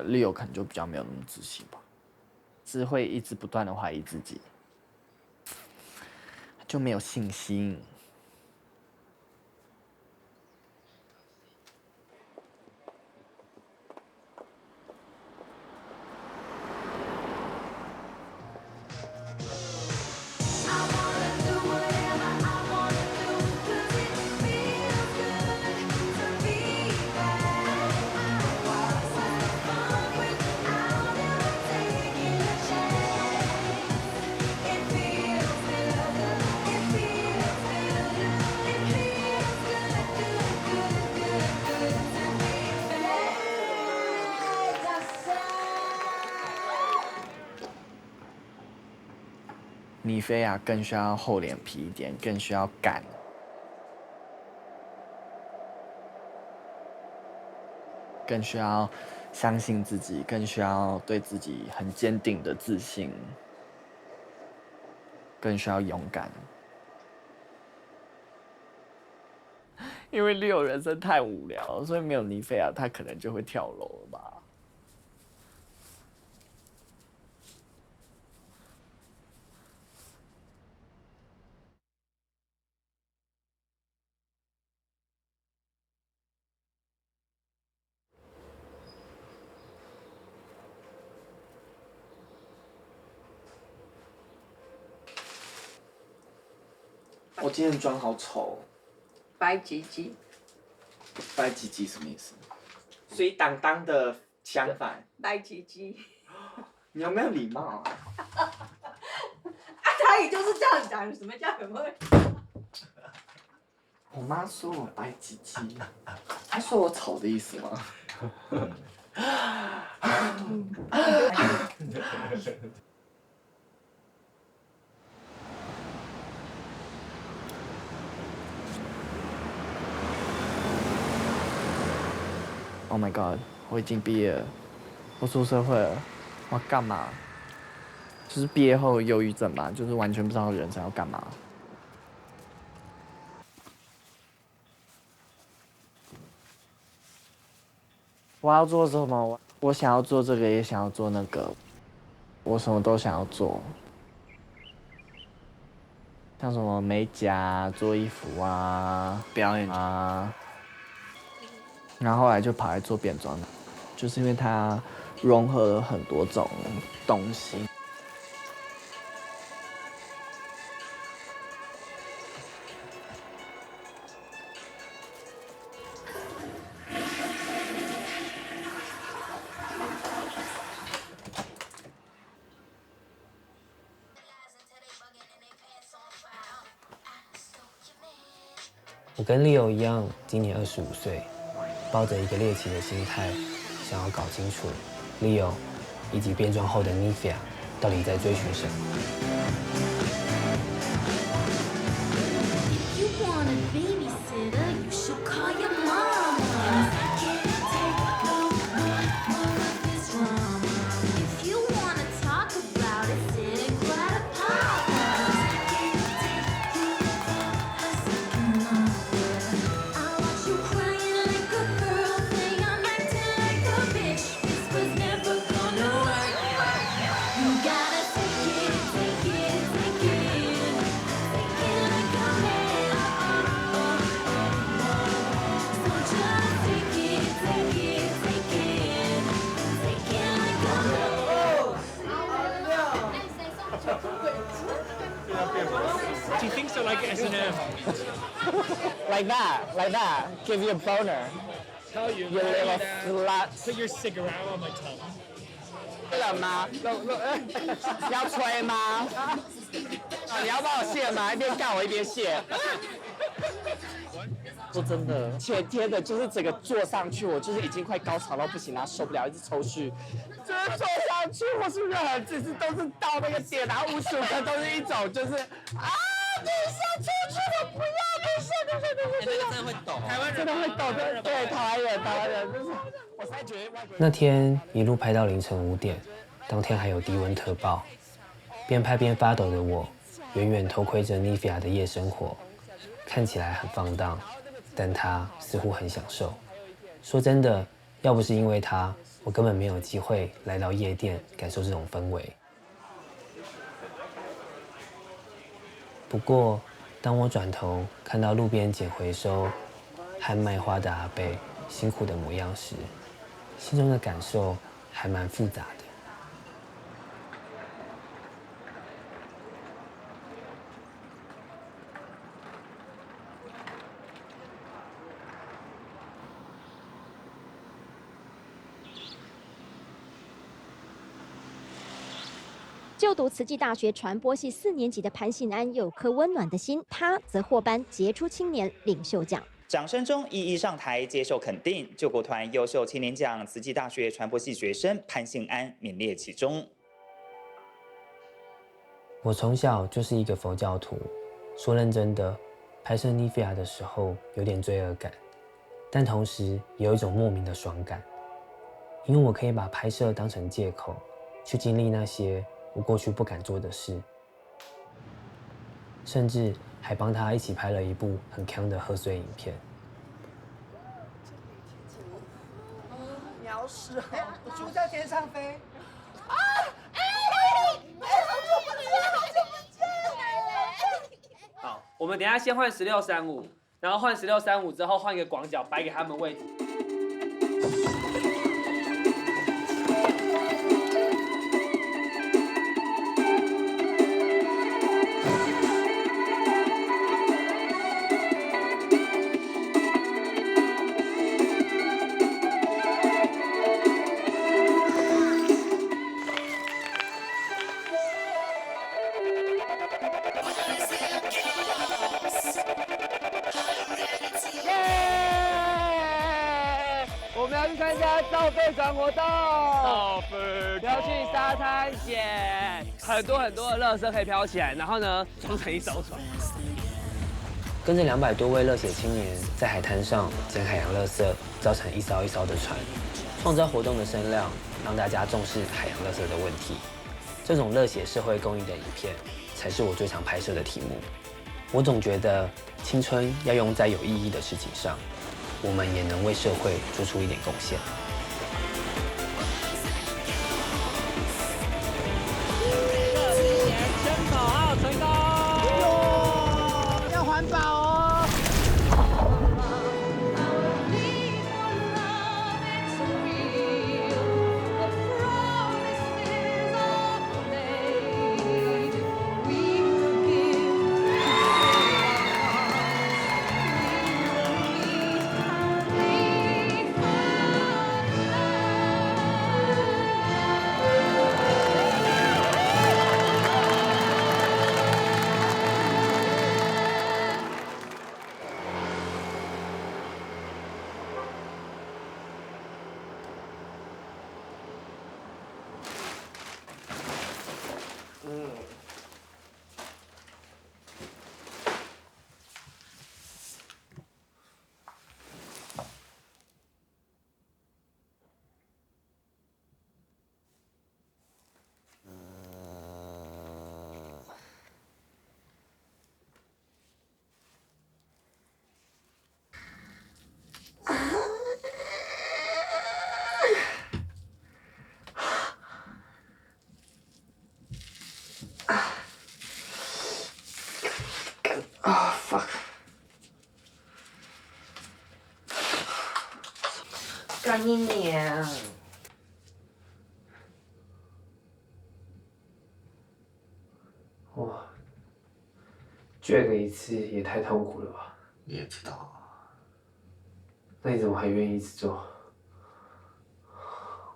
Leo 可能就比较没有那么自信吧，是会一直不断的怀疑自己，就没有信心。尼菲亚更需要厚脸皮一点，更需要敢，更需要相信自己，更需要对自己很坚定的自信，更需要勇敢。因为Leo人生太无聊了，所以没有尼菲亚，他可能就会跳楼了吧。我今天妆好丑，白唧唧，白唧唧什么意思？水当当的相反。白唧唧。你有没有礼貌啊？他也就是这样讲，什么叫有没有？我妈说我白唧唧，她说我丑的意思吗？Oh my god！ 我已经毕业了，我出社会了，我要干嘛？就是毕业后忧郁症吧，就是完全不知道人生要干嘛。我要做什么？我想要做这个，也想要做那个，我什么都想要做。像什么美甲、做衣服啊、表演啊，然后后来就跑来做变装，就是因为它融合了很多种东西。我跟 Leo 一样，今年25岁，抱着一个猎奇的心态，想要搞清楚 Leo 以及变装后的 Nifia 到底在追寻什么。Do you think so? Like S&M? Like that. Give you a boner. Tell you. You little slut. Put your cigarette on my tongue. 冷吗？要吹吗？你要帮我卸吗？一边干我一边卸。说真的，前天的就是整个坐上去，我就是已经快高潮到不行，然后受不了，一直抽搐。就是坐上去，我是任何姿势都是到那个点，然后55颗都是一种就是啊，等一下出去，我不要，等一下。那个真的会抖，台湾人真的会抖，对，台湾人，就是我才觉得外国人。那天一路拍到凌晨5点，当天还有低温特报，边拍边发抖的我，远远偷窥着 Nifia 的夜生活，看起来很放荡，但她似乎很享受。说真的，要不是因为她，我根本没有机会来到夜店感受这种氛围。不过，当我转头看到路边捡回收和卖花的阿伯辛苦的模样时，心中的感受还蛮复杂的。就读慈济大学传播系4年级的潘信安有颗温暖的心，他则获颁杰出青年领袖奖。掌声中一一上台接受肯定，救国团优秀青年奖慈济大学传播系学生潘信安名列其中。我从小就是一个佛教徒，说认真的，拍摄妮菲亚的时候有点罪恶感，但同时也有一种莫名的爽感，因为我可以把拍摄当成借口，去经历那些我过去不敢做的事，甚至还帮他一起拍了一部很鏘的贺岁影片。鸟屎，猪在天上飞。好，我们等一下先换1635，然后换1635之后换一个广角摆给他们位置。我们要去参加造废船活动，造废要去沙滩捡很多的垃圾可以飘起来，然后呢装成一艘船。跟着200多位热血青年在海滩上捡海洋垃圾，造成一艘一艘的船，创造活动的声量，让大家重视海洋垃圾的问题。这种热血社会公益的影片，才是我最常拍摄的题目。我总觉得青春要用在有意义的事情上，我们也能为社会做出一点贡献。1000口号成功！要环保哦。fuck！ 干你娘！哇，倔个一次也太痛苦了吧？你也知道，那你怎么还愿意一直做？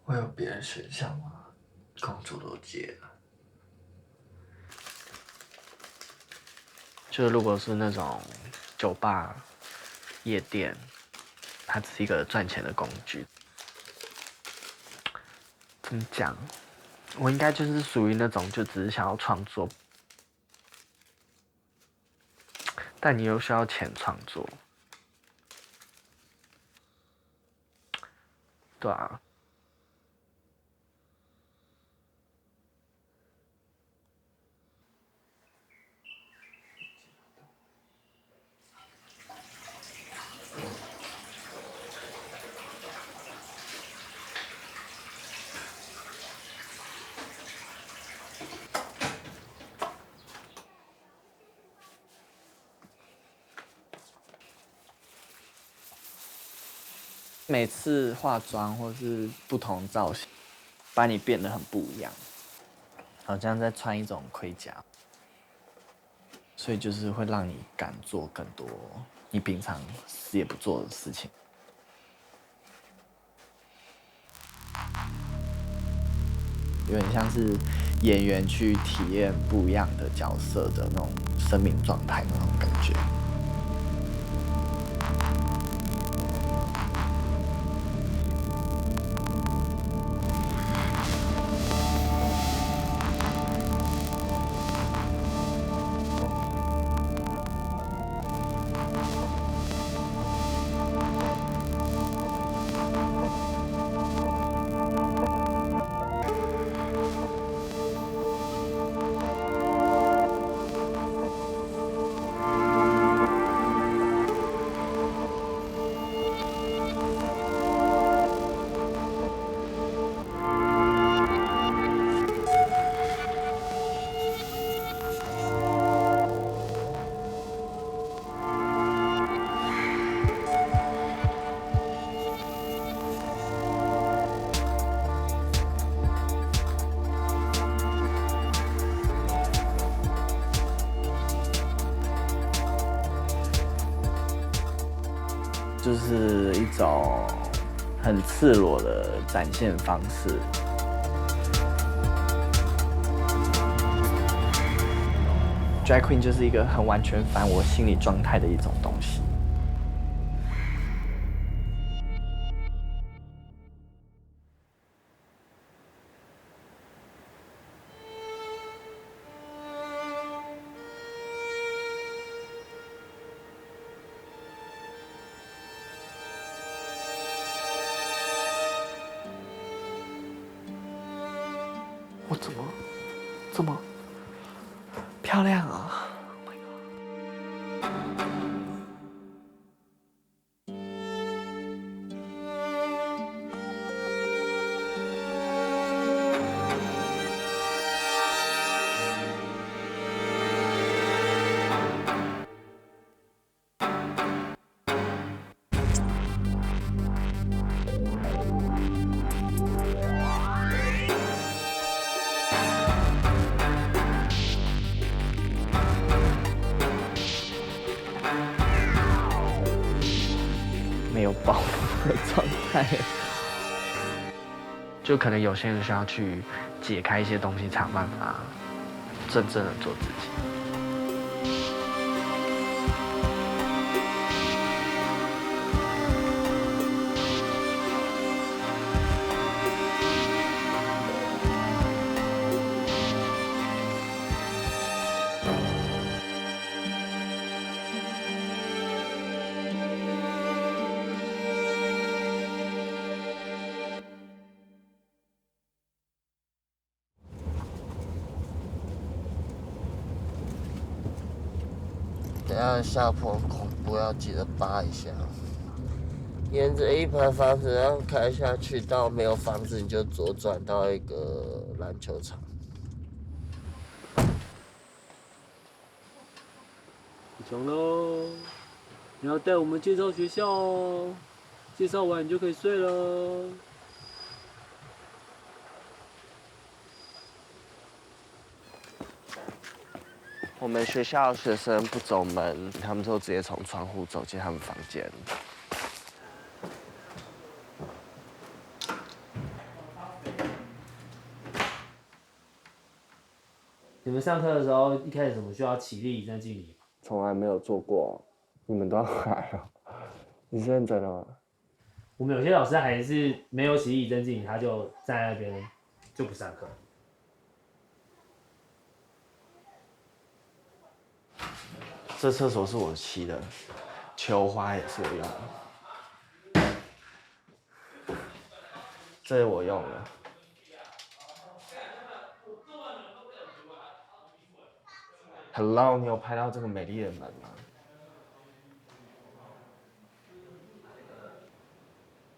我有别的选项吗？工作都接了。就是如果是那种酒吧、夜店，它只是一个赚钱的工具。怎么讲？我应该就是属于那种就只是想要创作，但你又需要钱创作，对啊。每次化妆或是不同造型，把你变得很不一样，好像在穿一种盔甲，所以就是会让你敢做更多你平常死也不做的事情。有点像是演员去体验不一样的角色的那种生命状态那种感觉。就是一种很赤裸的展现方式。Drag Queen 就是一个很完全反我心理状态的一种东西。我怎么这么漂亮啊！没有保护的状态，就可能有些人需要去解开一些东西，才有办法真正的做自己。等下下坡恐怖，要记得扒一下。沿着一排房子，然后开下去，到没有房子你就左转到一个篮球场。起床喽！你要带我们介绍学校哦，介绍完你就可以睡了。我们学校学生不走门，他们就直接从窗户走进他们房间。你们上课的时候一开始怎么需要起立站敬礼？从来没有做过，你们都要来哦？你是认真的吗？我们有些老师还是没有起立站敬礼，他就站在那边就不上课。这厕所是我漆的，球花也是我用的，这是我用的。Hello， 你有拍到这个美丽的门吗？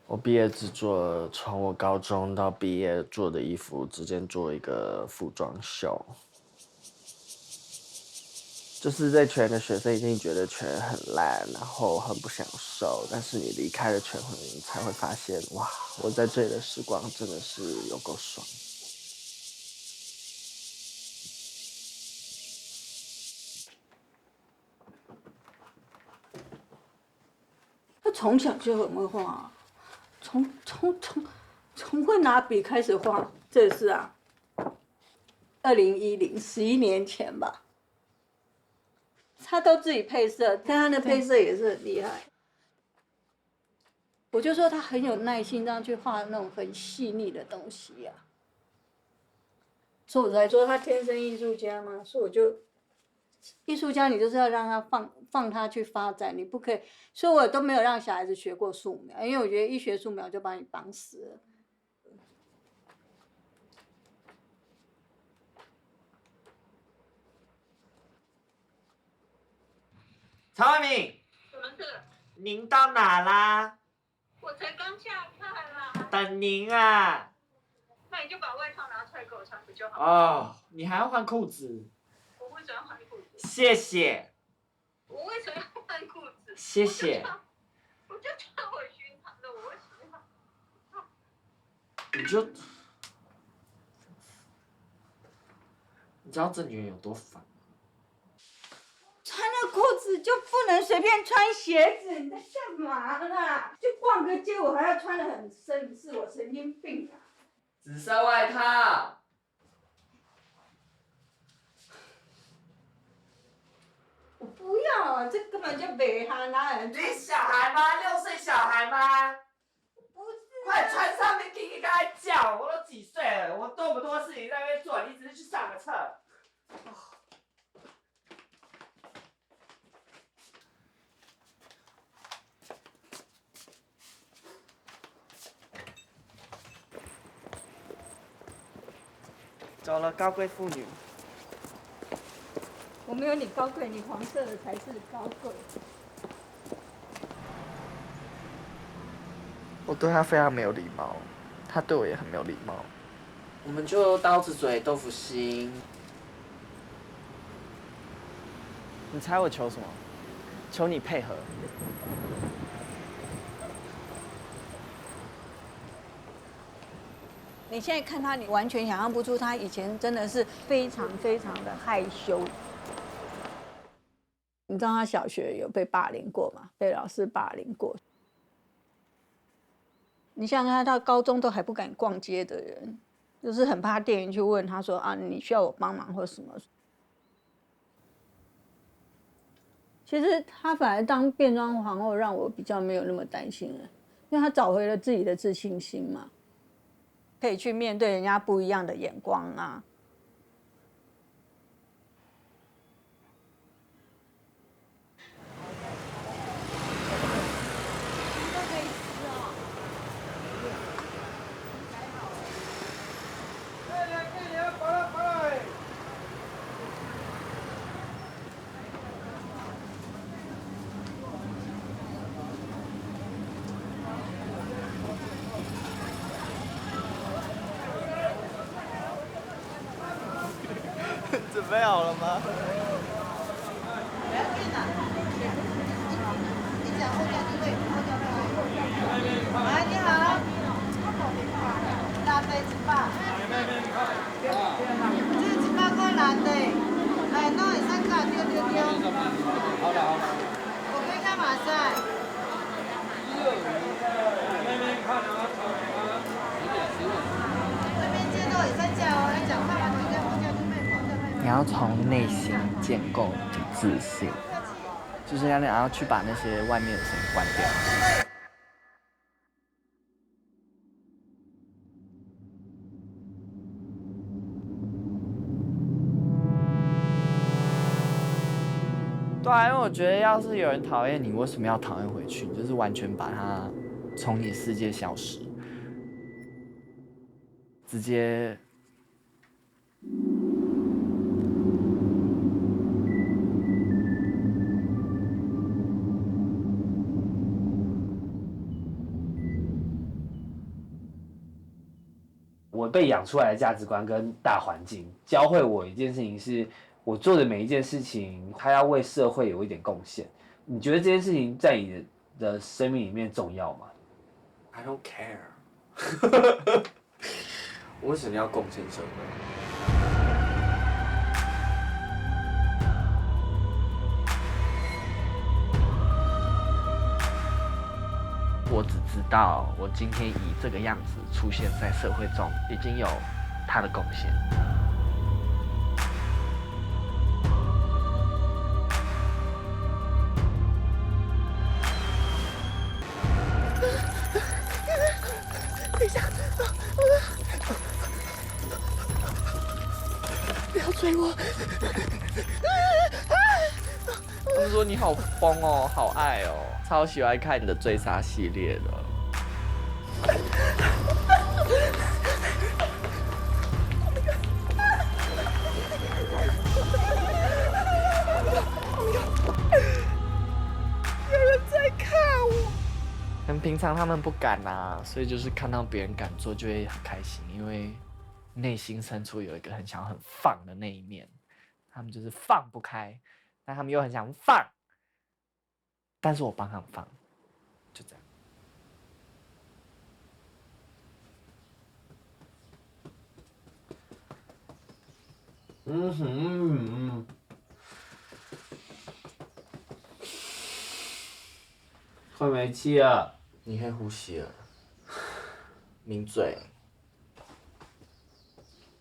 我毕业制作从我高中到毕业做的衣服之间做一个服装秀。就是在全的学生一定觉得全很烂，然后很不享受，但是你离开了全会，你才会发现，哇，我在这里的时光真的是有够爽。他从小就很会画，从会拿笔开始画，这也是啊。2010，11年前吧。他都自己配色，但他的配色也是很厉害。我就说他很有耐心，这样去画那种很细腻的东西呀、所以我才说他天生艺术家嘛。所以我就，艺术家你就是要让他放他去发展，你不可以。所以我都没有让小孩子学过素描，因为我觉得一学素描就把你绑死了。曹慧敏，什么事？您到哪啦？我才刚下菜啦。等您啊。那你就把外套拿出来给我穿不就好？哦，你还要换裤子。我为什么要换裤子？谢谢。我为什么要换裤子？谢谢。我就穿我寻常的，我为什么要？你知道这女人有多烦？穿了裤子就不能随便穿鞋子，你在干嘛啦？就逛个街，我还要穿得很深，是我神经病啊！紫色外套。我不要啊，这根本就没哈哪人。你小孩吗？6岁小孩吗？不是、快穿上面，给你刚才叫，我都几岁了，我多不多事情在那边做，你只是去上个厕。走了，高贵妇女。我没有你高贵，你黄色的才是高贵。我对他非常没有礼貌，他对我也很没有礼貌。我们就刀子嘴豆腐心。你猜我求什么？求你配合。你现在看他，你完全想象不出他以前真的是非常非常的害羞。你知道他小学有被霸凌过吗？被老师霸凌过。你想想看，他到高中都还不敢逛街的人，就是很怕店员去问他说啊，你需要我帮忙或什么。其实他反而当变装皇后，让我比较没有那么担心了，因为他找回了自己的自信心嘛。可以去面对人家不一样的眼光啊。准备好了吗？哎，你好，大杯100，这100块蓝的，哎，那会使加丢。好了。我可以干嘛噻？这边街道也在叫哦，要讲话吗？你要从内心建构你的自信，就是你要去把那些外面的声音关掉。对啊，因为我觉得要是有人讨厌你，为什么要讨厌回去？你就是完全把他从你世界消失，直接。我被养出来的价值观跟大环境教会我一件事情是，我做的每一件事情，它要为社会有一点贡献。你觉得这件事情在你的生命里面重要吗 ？I don't care 。我为什么要贡献社会？我只知道，我今天以这个样子出现在社会中，已经有他的贡献。等一下，不要追我！他们说你好疯哦，好爱哦，超喜欢看你的追杀系列的。有人在看我。但平常他们不敢啊，所以就是看到别人敢做就会很开心，因为内心深处有一个很想很放的那一面，他们就是放不开，但他们又很想放，但是我帮他们放，就这样。快没气了，你可以呼吸了，抿嘴。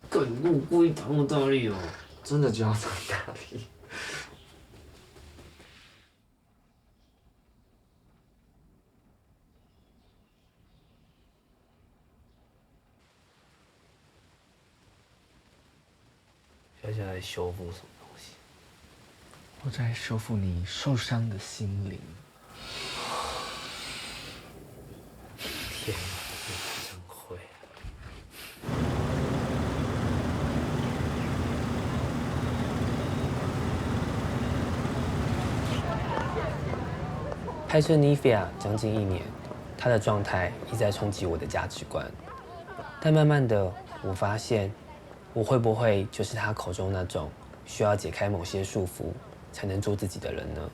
干，你跟我故意打那么大力哦！真的就要这么大力？小小在修复什么东西？我在修复你受伤的心灵。天哪，你真会！拍摄 Nivea 将近1年，她的状态一再冲击我的价值观。但慢慢的，我发现，我会不会就是她口中那种需要解开某些束缚才能做自己的人呢？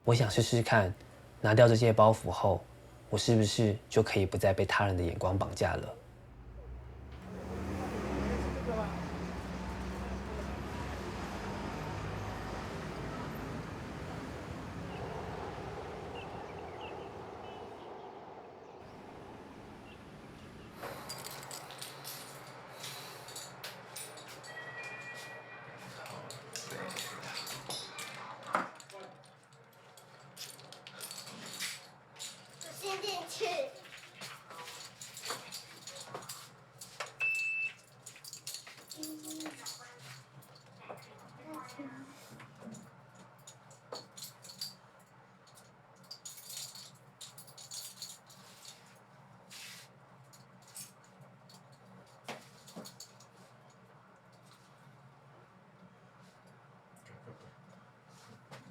我想试试看，拿掉这些包袱后，我是不是就可以不再被他人的眼光绑架了？先进去。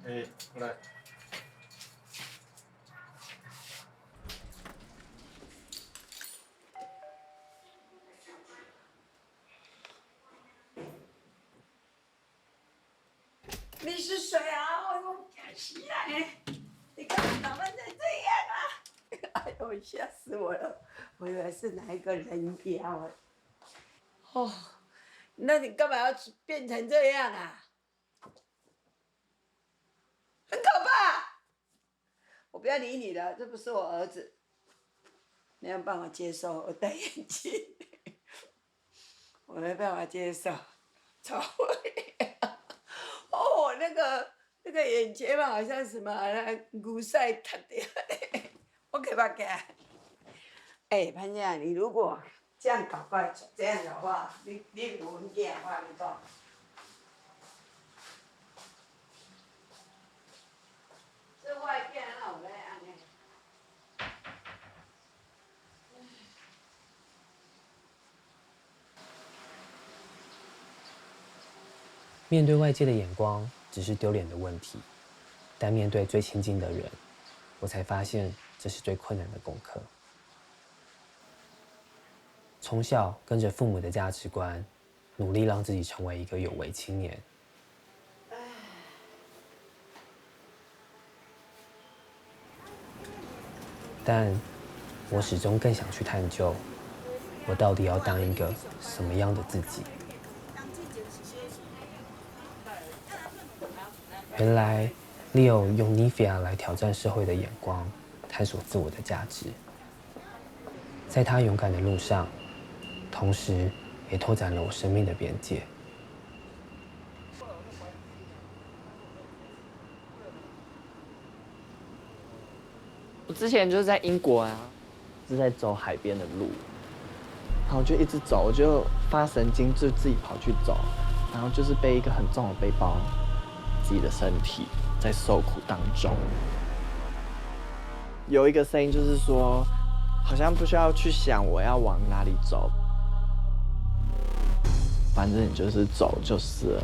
哎，过来。你是谁啊？哎呦，起来！你干嘛打扮成这样啊？哎呦，吓死我了！我以为是哪一个人妖啊。哦，那你干嘛要变成这样啊？很可怕！我不要理你了，这不是我儿子。没有办法接受，我戴眼镜，我没办法接受，超会。哦，那个眼睫毛好像什么牛塞塌掉嘞，我给他改。哎，潘姐，你如果这样搞怪这样的话，你有文件我跟你讲。这外边那有咧安尼。面对外界的眼光只是丢脸的问题，但面对最亲近的人，我才发现这是最困难的功课。从小跟着父母的价值观，努力让自己成为一个有为青年。但我始终更想去探究，我到底要当一个什么样的自己。原来 Leo 用 Nivea 来挑战社会的眼光，探索自我的价值。在他勇敢的路上，同时也拓展了我生命的边界。我之前就是在英国啊，是在走海边的路，然后我就一直走，我就发神经，就自己跑去走，然后就是背一个很重的背包，自己的身体在受苦当中。有一个声音就是说，好像不需要去想我要往哪里走，反正你就是走就是了。